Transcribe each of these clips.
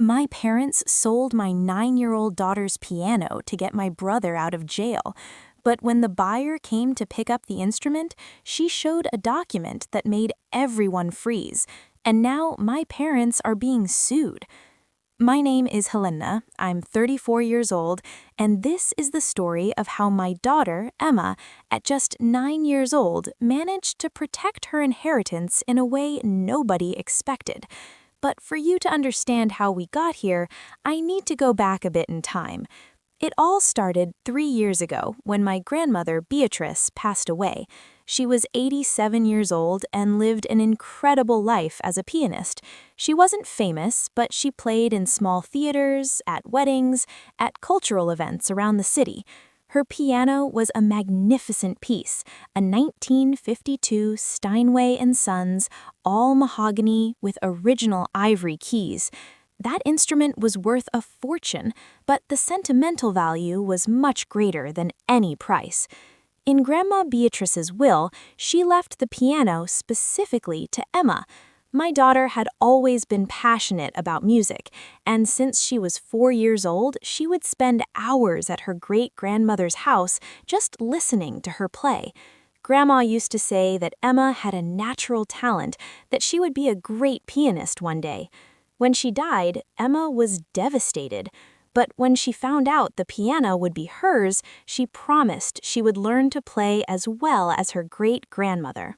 My parents sold my 9-year-old daughter's piano to get my brother out of jail. But when the buyer came to pick up the instrument, she showed a document that made everyone freeze. And now my parents are being sued. My name is Helena, I'm 34 years old, and this is the story of how my daughter, Emma, at just 9 years old, managed to protect her inheritance in a way nobody expected. But for you to understand how we got here, I need to go back a bit in time. It all started 3 years ago when my grandmother, Beatrice, passed away. She was 87 years old and lived an incredible life as a pianist. She wasn't famous, but she played in small theaters, at weddings, at cultural events around the city. Her piano was a magnificent piece, a 1952 Steinway & Sons, all mahogany with original ivory keys. That instrument was worth a fortune, but the sentimental value was much greater than any price. In Grandma Beatrice's will, she left the piano specifically to Emma. My daughter had always been passionate about music, and since she was 4 years old, she would spend hours at her great-grandmother's house just listening to her play. Grandma used to say that Emma had a natural talent, that she would be a great pianist one day. When she died, Emma was devastated. But when she found out the piano would be hers, she promised she would learn to play as well as her great-grandmother.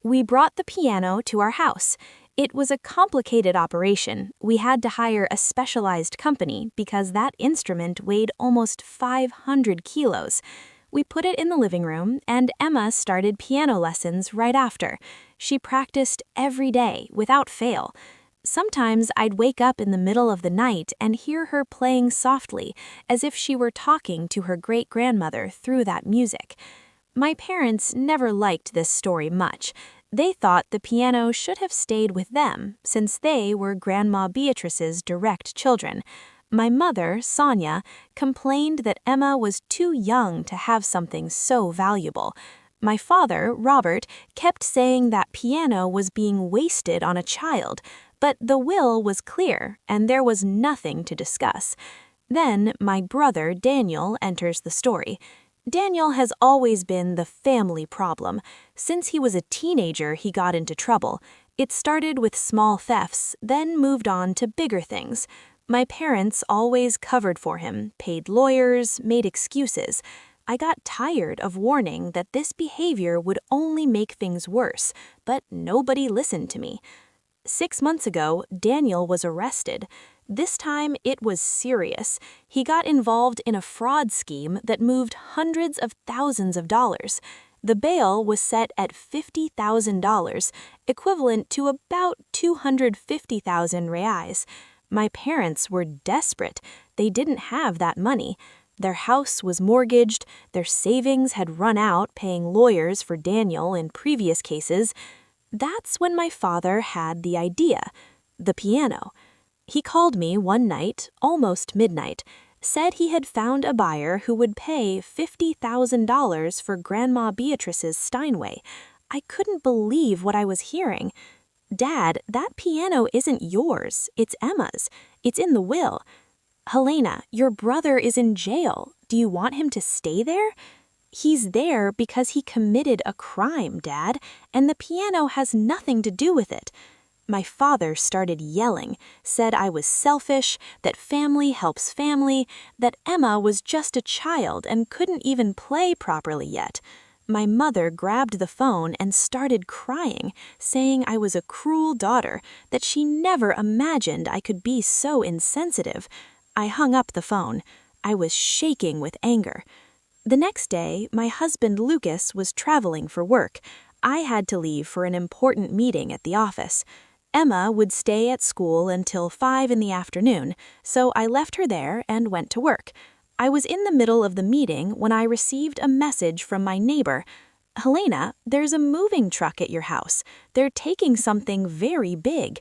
We brought the piano to our house. It was a complicated operation. We had to hire a specialized company because that instrument weighed almost 500 kilos. We put it in the living room, and Emma started piano lessons right after. She practiced every day, without fail. Sometimes I'd wake up in the middle of the night and hear her playing softly, as if she were talking to her great-grandmother through that music. My parents never liked this story much. They thought the piano should have stayed with them, since they were Grandma Beatrice's direct children. My mother, Sonia, complained that Emma was too young to have something so valuable. My father, Robert, kept saying that piano was being wasted on a child, but the will was clear, and there was nothing to discuss. Then my brother, Daniel, enters the story. Daniel has always been the family problem. Since he was a teenager, he got into trouble. It started with small thefts, then moved on to bigger things. My parents always covered for him, paid lawyers, made excuses. I got tired of warning that this behavior would only make things worse, but nobody listened to me. 6 months ago, Daniel was arrested. This time, it was serious. He got involved in a fraud scheme that moved hundreds of thousands of dollars. The bail was set at $50,000, equivalent to about 250,000 reais. My parents were desperate. They didn't have that money. Their house was mortgaged, their savings had run out paying lawyers for Daniel in previous cases. That's when my father had the idea, the piano. He called me one night, almost midnight, said he had found a buyer who would pay $50,000 for Grandma Beatrice's Steinway. I couldn't believe what I was hearing. Dad, that piano isn't yours, it's Emma's. It's in the will. Helena, your brother is in jail. Do you want him to stay there? He's there because he committed a crime, Dad, and the piano has nothing to do with it. My father started yelling, said I was selfish, that family helps family, that Emma was just a child and couldn't even play properly yet. My mother grabbed the phone and started crying, saying I was a cruel daughter, that she never imagined I could be so insensitive. I hung up the phone. I was shaking with anger. The next day, my husband Lucas was traveling for work. I had to leave for an important meeting at the office. Emma would stay at school until 5 in the afternoon, so I left her there and went to work. I was in the middle of the meeting when I received a message from my neighbor. Helena, there's a moving truck at your house. They're taking something very big.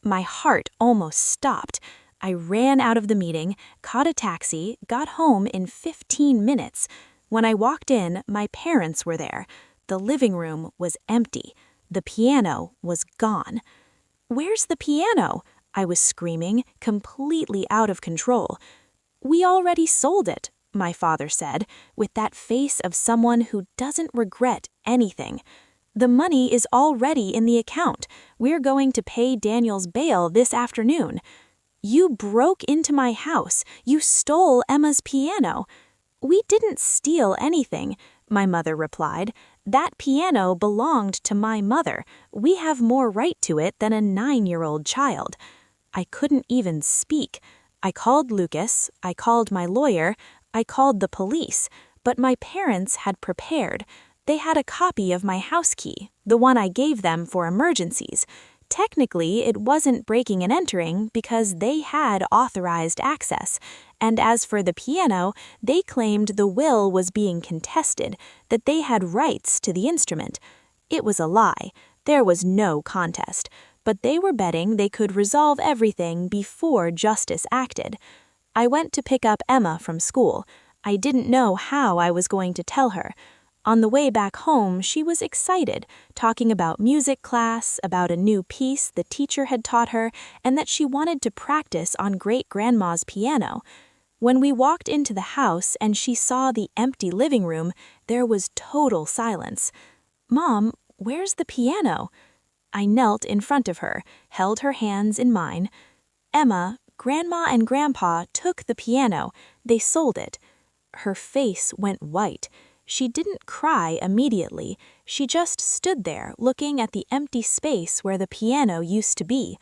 My heart almost stopped. I ran out of the meeting, caught a taxi, got home in 15 minutes. When I walked in, my parents were there. The living room was empty. The piano was gone. "Where's the piano?" I was screaming, completely out of control. "We already sold it," my father said, with that face of someone who doesn't regret anything. "The money is already in the account. We're going to pay Daniel's bail this afternoon." "You broke into my house. You stole Emma's piano." "We didn't steal anything," my mother replied. "That piano belonged to my mother. We have more right to it than a 9-year-old child." I couldn't even speak. I called Lucas, I called my lawyer, I called the police, but my parents had prepared. They had a copy of my house key, the one I gave them for emergencies. Technically, it wasn't breaking and entering because they had authorized access. And as for the piano, they claimed the will was being contested, that they had rights to the instrument. It was a lie. There was no contest. But they were betting they could resolve everything before justice acted. I went to pick up Emma from school. I didn't know how I was going to tell her. On the way back home, she was excited, talking about music class, about a new piece the teacher had taught her, and that she wanted to practice on great-grandma's piano. When we walked into the house and she saw the empty living room, there was total silence. "Mom, where's the piano?" I knelt in front of her, held her hands in mine. "Emma, Grandma and Grandpa took the piano. They sold it." Her face went white. She didn't cry immediately. She just stood there looking at the empty space where the piano used to be.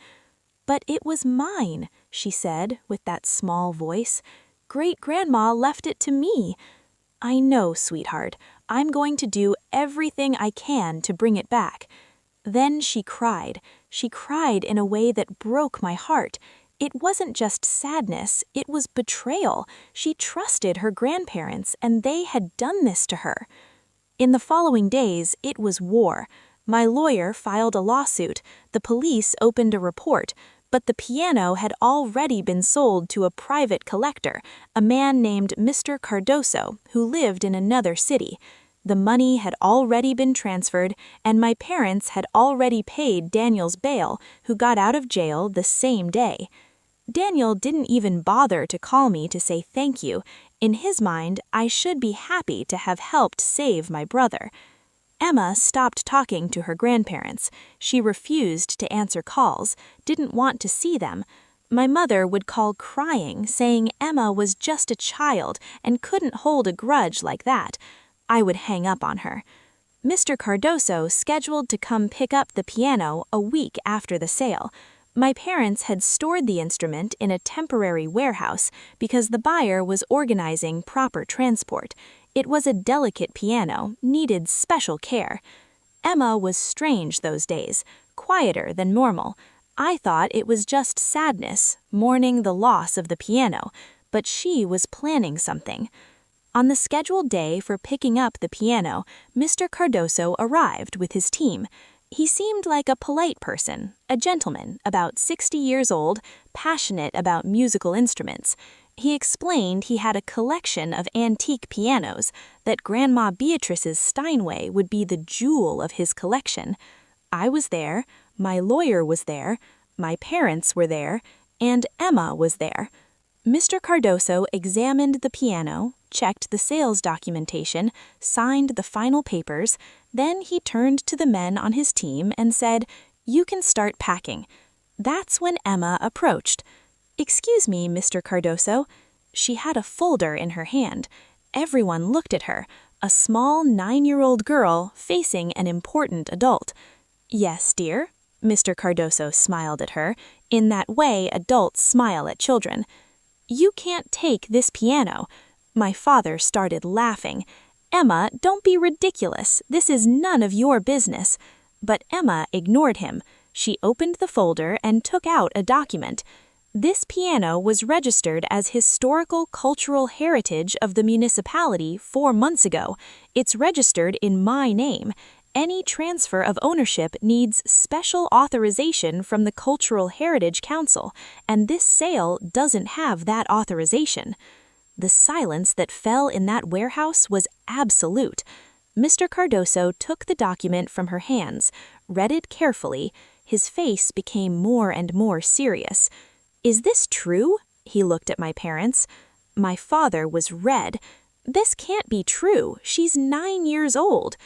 "But it was mine," she said with that small voice. "Great-grandma left it to me." "I know, sweetheart. I'm going to do everything I can to bring it back." Then she cried. She cried in a way that broke my heart. It wasn't just sadness, it was betrayal. She trusted her grandparents, and they had done this to her. In the following days, it was war. My lawyer filed a lawsuit, the police opened a report, but the piano had already been sold to a private collector, a man named Mr. Cardoso, who lived in another city. The money had already been transferred, and my parents had already paid Daniel's bail, who got out of jail the same day. Daniel didn't even bother to call me to say thank you. In his mind, I should be happy to have helped save my brother. Emma stopped talking to her grandparents. She refused to answer calls, didn't want to see them. My mother would call crying, saying Emma was just a child and couldn't hold a grudge like that. I would hang up on her. Mr. Cardoso scheduled to come pick up the piano a week after the sale. My parents had stored the instrument in a temporary warehouse because the buyer was organizing proper transport. It was a delicate piano, needed special care. Emma was strange those days, quieter than normal. I thought it was just sadness, mourning the loss of the piano, but she was planning something. On the scheduled day for picking up the piano, Mr. Cardoso arrived with his team. He seemed like a polite person, a gentleman, about 60 years old, passionate about musical instruments. He explained he had a collection of antique pianos, that Grandma Beatrice's Steinway would be the jewel of his collection. I was there, my lawyer was there, my parents were there, and Emma was there. Mr. Cardoso examined the piano, checked the sales documentation, signed the final papers, then he turned to the men on his team and said, "You can start packing." That's when Emma approached. "Excuse me, Mr. Cardoso." She had a folder in her hand. Everyone looked at her, a small 9-year-old girl facing an important adult. "Yes, dear." Mr. Cardoso smiled at her, in that way adults smile at children. "You can't take this piano." My father started laughing. "Emma, don't be ridiculous. This is none of your business." But Emma ignored him. She opened the folder and took out a document. This piano was registered as historical cultural heritage of the municipality 4 months ago. It's registered in my name. Any transfer of ownership needs special authorization from the Cultural Heritage Council, and this sale doesn't have that authorization. The silence that fell in that warehouse was absolute. Mr. Cardoso took the document from her hands, read it carefully. His face became more and more serious. "Is this true?" He looked at my parents. My father was red. "This can't be true. She's 9 years old."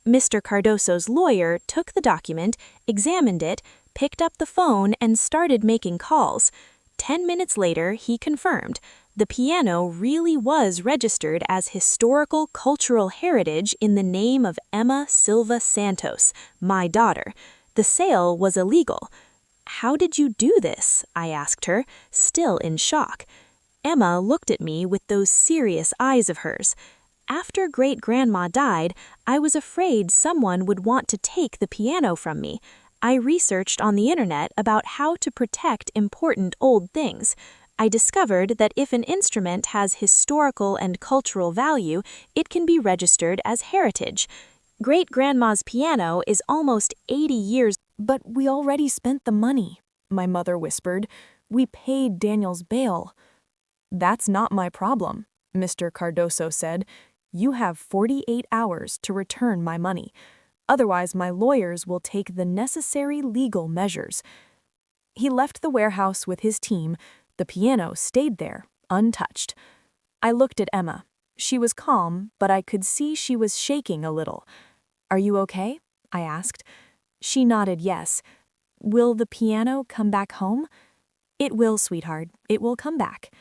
Mr. Cardoso's lawyer took the document, examined it, picked up the phone, and started making calls. 10 minutes later, he confirmed the piano really was registered as historical cultural heritage in the name of Emma Silva Santos, my daughter. The sale was illegal. "How did you do this?" I asked her, still in shock. Emma looked at me with those serious eyes of hers. "After great-grandma died, I was afraid someone would want to take the piano from me. I researched on the internet about how to protect important old things. I discovered that if an instrument has historical and cultural value, it can be registered as heritage. Great-grandma's piano is almost 80 years." "But we already spent the money," my mother whispered. "We paid Daniel's bail." "That's not my problem," Mr. Cardoso said. "You have 48 hours to return my money. Otherwise, my lawyers will take the necessary legal measures." He left the warehouse with his team. The piano stayed there, untouched. I looked at Emma. She was calm, but I could see she was shaking a little. "Are you okay?" I asked. She nodded yes. "Will the piano come back home?" "It will, sweetheart. It will come back."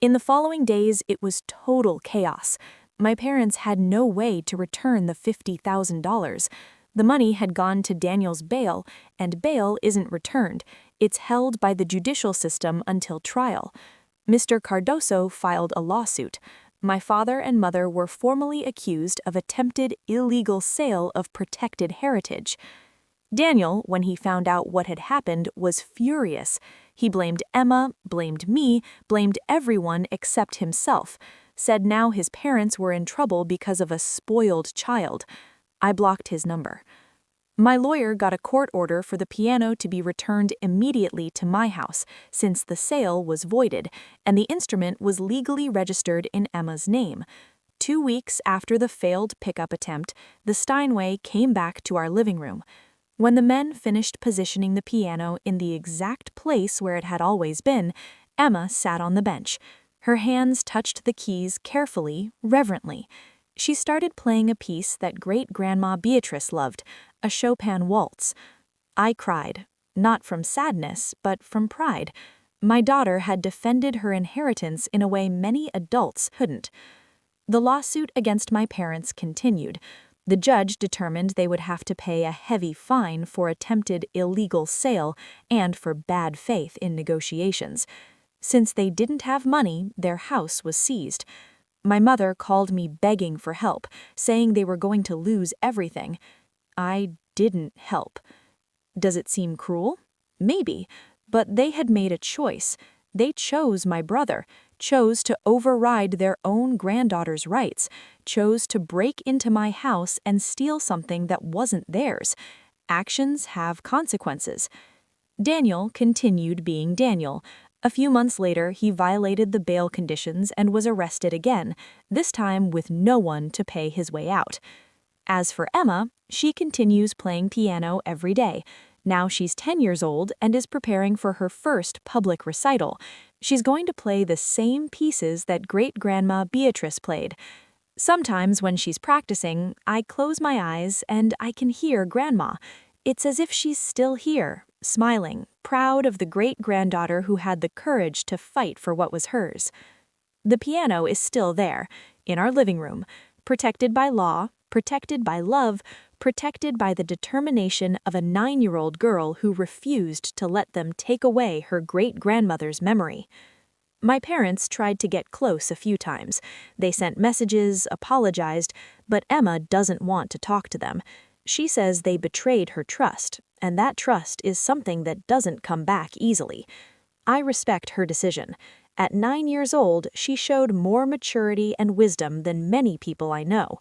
In the following days, it was total chaos. My parents had no way to return the $50,000. The money had gone to Daniel's bail, and bail isn't returned. It's held by the judicial system until trial. Mr. Cardoso filed a lawsuit. My father and mother were formally accused of attempted illegal sale of protected heritage. Daniel, when he found out what had happened, was furious. He blamed Emma, blamed me, blamed everyone except himself, said now his parents were in trouble because of a spoiled child. I blocked his number. My lawyer got a court order for the piano to be returned immediately to my house, since the sale was voided, and the instrument was legally registered in Emma's name. 2 weeks after the failed pickup attempt, the Steinway came back to our living room. When the men finished positioning the piano in the exact place where it had always been, Emma sat on the bench. Her hands touched the keys carefully, reverently. She started playing a piece that great-grandma Beatrice loved, a Chopin waltz. I cried, not from sadness, but from pride. My daughter had defended her inheritance in a way many adults couldn't. The lawsuit against my parents continued. The judge determined they would have to pay a heavy fine for attempted illegal sale and for bad faith in negotiations. Since they didn't have money, their house was seized. My mother called me begging for help, saying they were going to lose everything. I didn't help. Does it seem cruel? Maybe, but they had made a choice. They chose my brother, chose to override their own granddaughter's rights, chose to break into my house and steal something that wasn't theirs. Actions have consequences. Daniel continued being Daniel. A few months later, he violated the bail conditions and was arrested again, this time with no one to pay his way out. As for Emma, she continues playing piano every day. Now she's 10 years old and is preparing for her first public recital. She's going to play the same pieces that great-grandma Beatrice played. Sometimes when she's practicing, I close my eyes and I can hear Grandma. It's as if she's still here, smiling, proud of the great-granddaughter who had the courage to fight for what was hers. The piano is still there, in our living room, protected by law, protected by love, protected by the determination of a 9-year-old girl who refused to let them take away her great-grandmother's memory. My parents tried to get close a few times. They sent messages, apologized, but Emma doesn't want to talk to them. She says they betrayed her trust, and that trust is something that doesn't come back easily. I respect her decision. At 9 years old, she showed more maturity and wisdom than many people I know.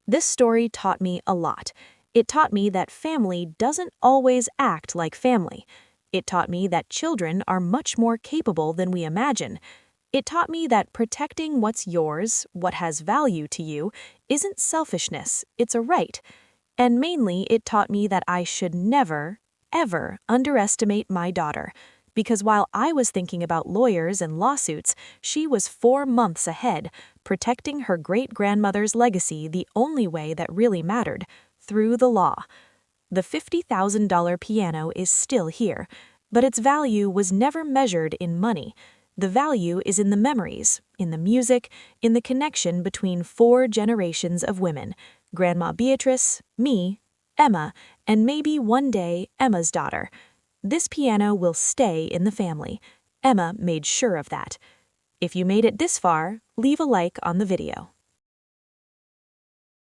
This story taught me a lot. It taught me that family doesn't always act like family. It taught me that children are much more capable than we imagine. It taught me that protecting what's yours, what has value to you, isn't selfishness, it's a right. And mainly, it taught me that I should never, ever underestimate my daughter, because while I was thinking about lawyers and lawsuits, she was 4 months ahead, protecting her great-grandmother's legacy the only way that really mattered, through the law. The $50,000 piano is still here, but its value was never measured in money. The value is in the memories, in the music, in the connection between 4 generations of women: Grandma Beatrice, me, Emma, and maybe one day Emma's daughter. This piano will stay in the family. Emma made sure of that. If you made it this far, leave a like on the video.